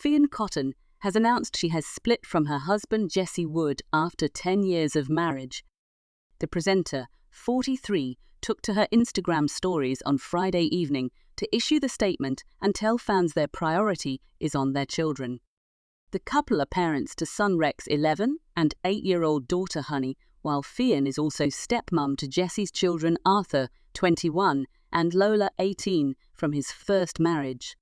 Fearne Cotton has announced she has split from her husband Jesse Wood after 10 years of marriage. The presenter, 43, took to her Instagram stories on Friday evening to issue the statement and tell fans their priority is on their children. The couple are parents to son Rex, 11, and 8-year-old daughter Honey, while Fearne is also stepmom to Jesse's children Arthur, 21, and Lola, 18, from his first marriage.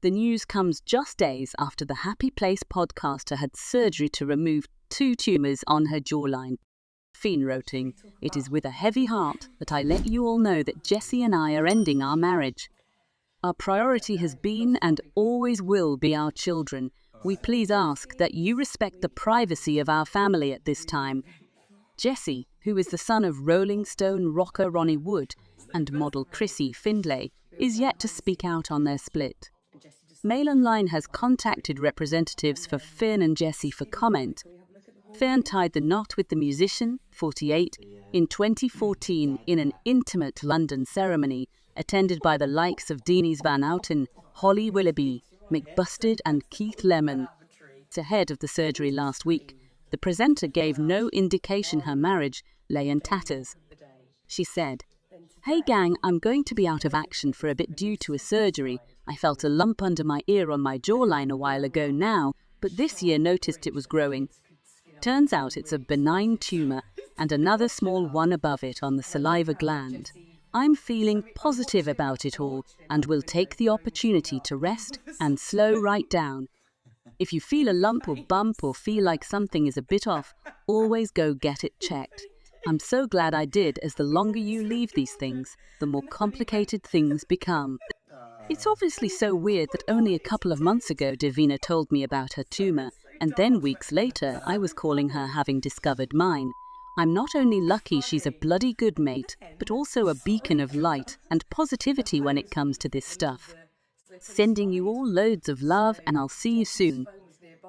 The news comes just days after the Happy Place podcaster had surgery to remove 2 tumours on her jawline. Fearne wrote, "It is with a heavy heart that I let you all know that Jesse and I are ending our marriage. Our priority has been and always will be our children. We please ask that you respect the privacy of our family at this time." Jesse, who is the son of Rolling Stone rocker Ronnie Wood and model Chrissy Findlay, is yet to speak out on their split. Mail Online has contacted representatives for Fearne and Jesse for comment. Fearne tied the knot with the musician, 48, in 2014 in an intimate London ceremony attended by the likes of Deenies Van Outen, Holly Willoughby, Mick Bustard and Keith Lemon. Ahead of the surgery last week, the presenter gave no indication her marriage lay in tatters. She said, "Hey gang, I'm going to be out of action for a bit due to a surgery. I felt a lump under my ear on my jawline a while ago now, but this year noticed it was growing. Turns out it's a benign tumour and another small one above it on the saliva gland. I'm feeling positive about it all and will take the opportunity to rest and slow right down. If you feel a lump or bump or feel like something is a bit off, always go get it checked. I'm so glad I did, as the longer you leave these things, the more complicated things become." It's obviously so weird that only a couple of months ago Davina told me about her tumour, and then weeks later I was calling her having discovered mine. I'm not only lucky she's a bloody good mate, but also a beacon of light and positivity when it comes to this stuff. Sending you all loads of love, and I'll see you soon.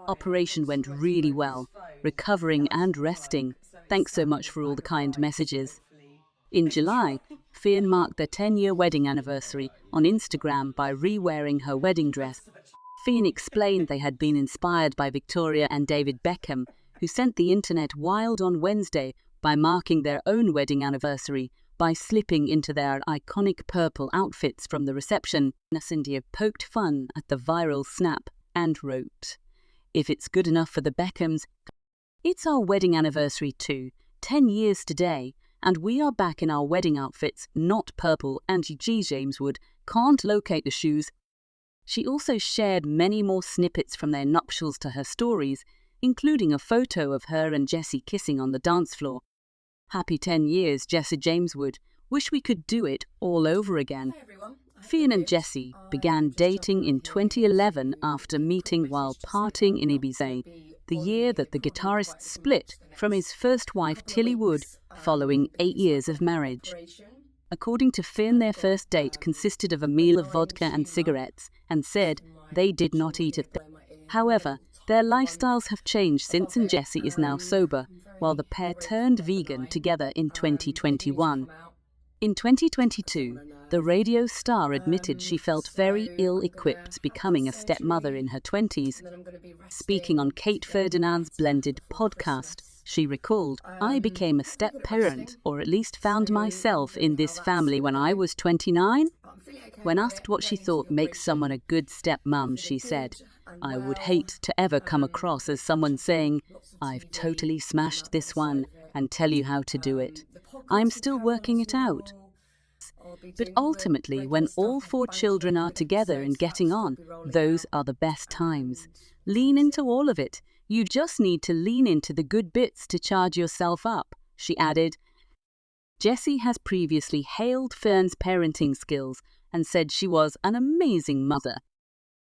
Operation went really well, recovering and resting. Thanks so much for all the kind messages. In July, Fearne marked their 10-year wedding anniversary on Instagram by re-wearing her wedding dress. Fearne explained they had been inspired by Victoria and David Beckham, who sent the internet wild on Wednesday by marking their own wedding anniversary by slipping into their iconic purple outfits from the reception. India poked fun at the viral snap and wrote, "If it's good enough for the Beckhams, it's our wedding anniversary too, 10 years today, and we are back in our wedding outfits, not purple, and G. James Wood can't locate the shoes." She also shared many more snippets from their nuptials to her stories, including a photo of her and Jesse kissing on the dance floor. "Happy 10 years, Jesse James Wood. Wish we could do it all over again." Fearne and Jesse began dating in 2011 after meeting while partying in Ibiza, the year that the guitarist split from his first wife Tilly Wood following 8 years of marriage. According to Fearne, their first date consisted of a meal of vodka and cigarettes, and said they did not eat it. However, their lifestyles have changed since, and Jesse is now sober, while the pair turned vegan together in 2021. In 2022, the radio star admitted she felt very ill-equipped becoming a stepmother in her 20s. Speaking on Kate Ferdinand's Blended podcast, she recalled, "I became a step-parent, or at least found myself in this family when I was 29. When asked what she thought makes someone a good stepmom, she said, "I would hate to ever come across as someone saying, 'I've totally smashed this one,' and tell you how to do it. I'm still working it out." But ultimately, when all 4 children are together and getting on, those are the best times. Lean into all of it. You just need to lean into the good bits to charge yourself up, she added. Jesse has previously hailed Fearne's parenting skills and said she was an amazing mother.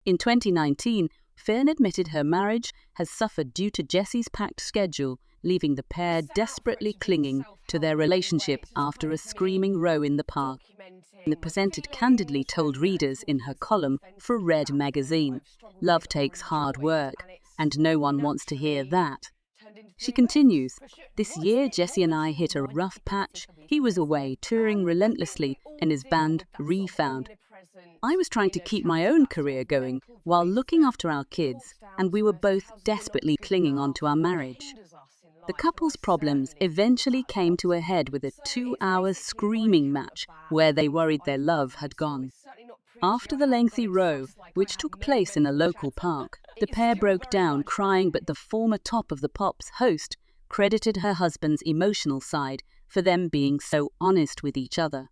In 2019, Fearne admitted her marriage has suffered due to Jesse's packed schedule, leaving the pair desperately clinging to their relationship after a screaming row in the park. The presenter candidly told readers in her column for Red magazine, "Love takes hard work, and no one wants to hear that." She continues, "This year Jesse and I hit a rough patch. He was away touring relentlessly and his band Refound. I was trying to keep my own career going while looking after our kids, and we were both desperately clinging on to our marriage. The couple's problems eventually came to a head with a 2-hour screaming match where they worried their love had gone. After the lengthy row, which took place in a local park, the pair broke down crying, but the former Top of the Pops host credited her husband's emotional side for them being so honest with each other.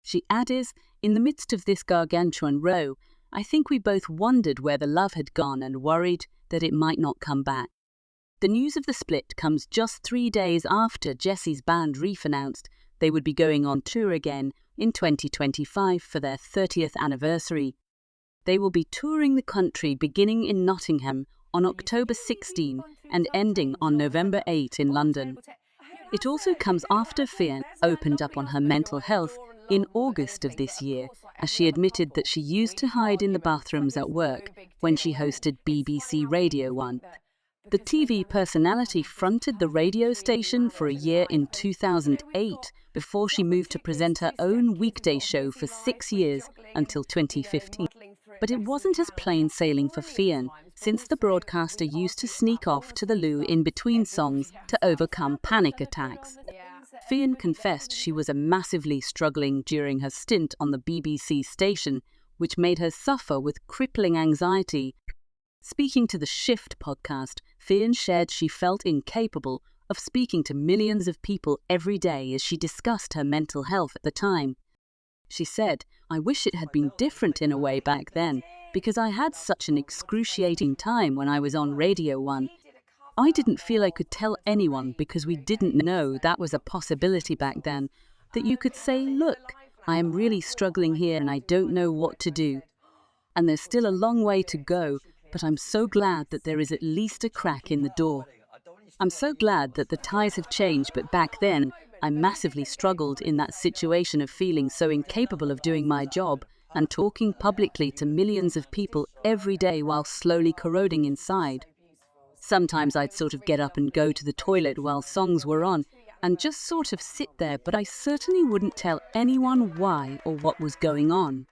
She added, "In the midst of this gargantuan row, I think we both wondered where the love had gone and worried that it might not come back." The news of the split comes just 3 days after Jesse's band Reef announced they would be going on tour again in 2025 for their 30th anniversary. They will be touring the country beginning in Nottingham on October 16 and ending on November 8 in London. It also comes after Ffion opened up on her mental health in August of this year, as she admitted that she used to hide in the bathrooms at work when she hosted BBC Radio 1. The TV personality fronted the radio station for a year in 2008 before she moved to present her own weekday show for 6 years until 2015. But it wasn't as plain sailing for Ffion, since the broadcaster used to sneak off to the loo in between songs to overcome panic attacks. Ffion confessed she was massively struggling during her stint on the BBC station, which made her suffer with crippling anxiety. Speaking to the Shift podcast, Ffion shared she felt incapable of speaking to millions of people every day as she discussed her mental health at the time. She said, "I wish it had been different in a way back then, because I had such an excruciating time when I was on Radio 1. I didn't feel I could tell anyone because we didn't know that was a possibility back then, that you could say, 'Look, I am really struggling here and I don't know what to do.' And there's still a long way to go, but I'm so glad that there is at least a crack in the door. I'm so glad that the tides have changed, but back then, I massively struggled in that situation of feeling so incapable of doing my job and talking publicly to millions of people every day while slowly corroding inside. Sometimes I'd sort of get up and go to the toilet while songs were on and just sort of sit there, but I certainly wouldn't tell anyone why or what was going on."